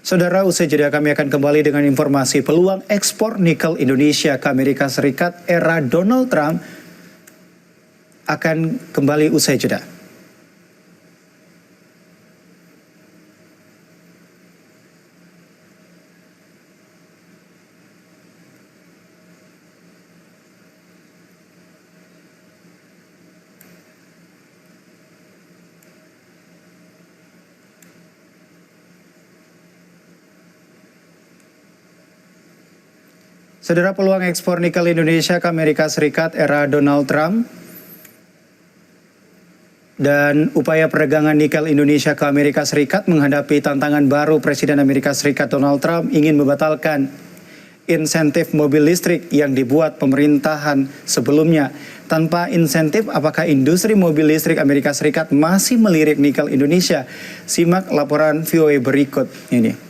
Saudara, usai jeda kami akan kembali dengan informasi peluang ekspor nikel Indonesia ke Amerika Serikat era Donald Trump akan kembali usai jeda. Saudara, peluang ekspor nikel Indonesia ke Amerika Serikat era Donald Trump dan upaya perdagangan nikel Indonesia ke Amerika Serikat menghadapi tantangan baru. Presiden Amerika Serikat Donald Trump ingin membatalkan insentif mobil listrik yang dibuat pemerintahan sebelumnya. Tanpa insentif, apakah industri mobil listrik Amerika Serikat masih melirik nikel Indonesia? Simak laporan VOA berikut ini.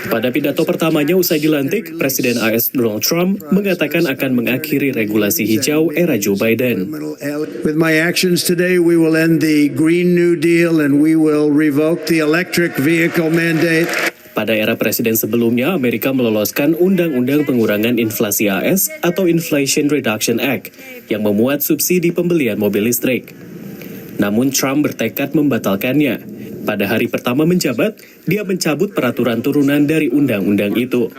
Pada pidato pertamanya usai dilantik, Presiden AS Donald Trump mengatakan akan mengakhiri regulasi hijau era Joe Biden. With my actions today, we will end the Green New Deal and we will revoke the electric vehicle mandate. Pada era presiden sebelumnya, Amerika meloloskan Undang-Undang Pengurangan Inflasi AS atau Inflation Reduction Act yang memuat subsidi pembelian mobil listrik. Namun Trump bertekad membatalkannya. Pada hari pertama menjabat, dia mencabut peraturan turunan dari undang-undang itu.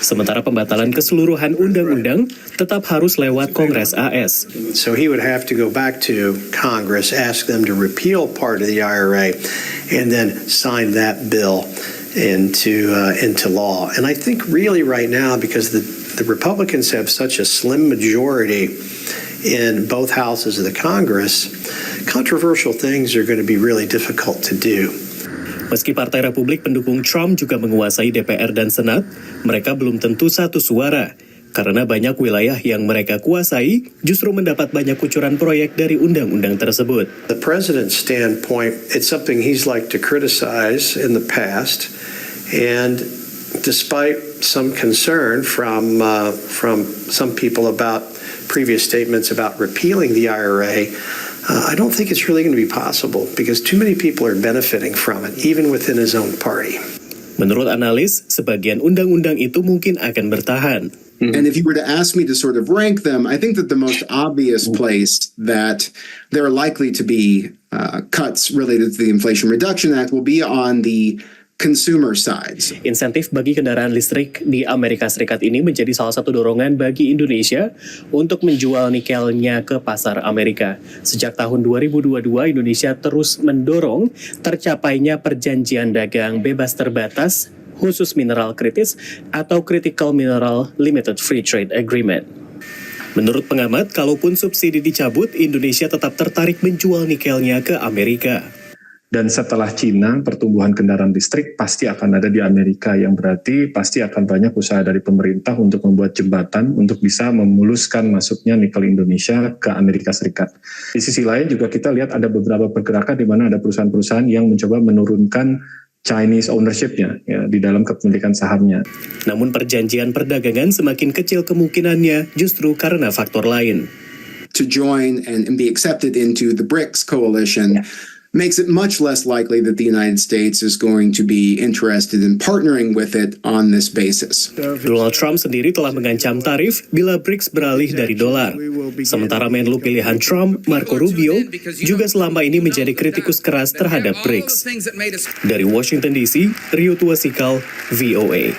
Sementara pembatalan keseluruhan undang-undang tetap harus lewat Kongres AS. So he would have to go back to Congress, ask them to repeal part of the IRA, and then sign that bill into law. And I think really right now, because the Republicans have such a slim majority in both houses of the Congress, controversial things are going to be really difficult to do. Meski Partai Republik pendukung Trump juga menguasai DPR dan Senat, mereka belum tentu satu suara. Karena banyak wilayah yang mereka kuasai justru mendapat banyak kucuran proyek dari undang-undang tersebut. The president's standpoint, it's something he's liked to criticize in the past, and despite some concern from some people about previous statements about repealing the IRA, I don't think it's really going to be possible because too many people are benefiting from it, even within his own party. Menurut analis, sebagian undang-undang itu mungkin akan bertahan. And if you were to ask me to sort of rank them, I think that the most obvious place that there are likely to be cuts related to the Inflation Reduction Act will be on the consumer sides. Insentif bagi kendaraan listrik di Amerika Serikat ini menjadi salah satu dorongan bagi Indonesia untuk menjual nikelnya ke pasar Amerika. Sejak tahun 2022, Indonesia terus mendorong tercapainya perjanjian dagang bebas terbatas khusus mineral kritis atau Critical Mineral Limited Free Trade Agreement. Menurut pengamat, kalaupun subsidi dicabut, Indonesia tetap tertarik menjual nikelnya ke Amerika. Dan setelah Cina, pertumbuhan kendaraan listrik pasti akan ada di Amerika, yang berarti pasti akan banyak usaha dari pemerintah untuk membuat jembatan untuk bisa memuluskan masuknya nikel Indonesia ke Amerika Serikat. Di sisi lain juga kita lihat ada beberapa pergerakan di mana ada perusahaan-perusahaan yang mencoba menurunkan Chinese ownership-nya ya, di dalam kepemilikan sahamnya. Namun perjanjian perdagangan semakin kecil kemungkinannya justru karena faktor lain. To join and be accepted into the BRICS coalition makes it much less likely that the United States is going to be interested in partnering with it on this basis. Donald Trump sendiri telah mengancam tarif bila BRICS beralih dari dolar. Sementara Menlu pilihan Trump, Marco Rubio, juga selama ini menjadi kritikus keras terhadap BRICS. Dari Washington DC, Rio Tuasikal, VOA.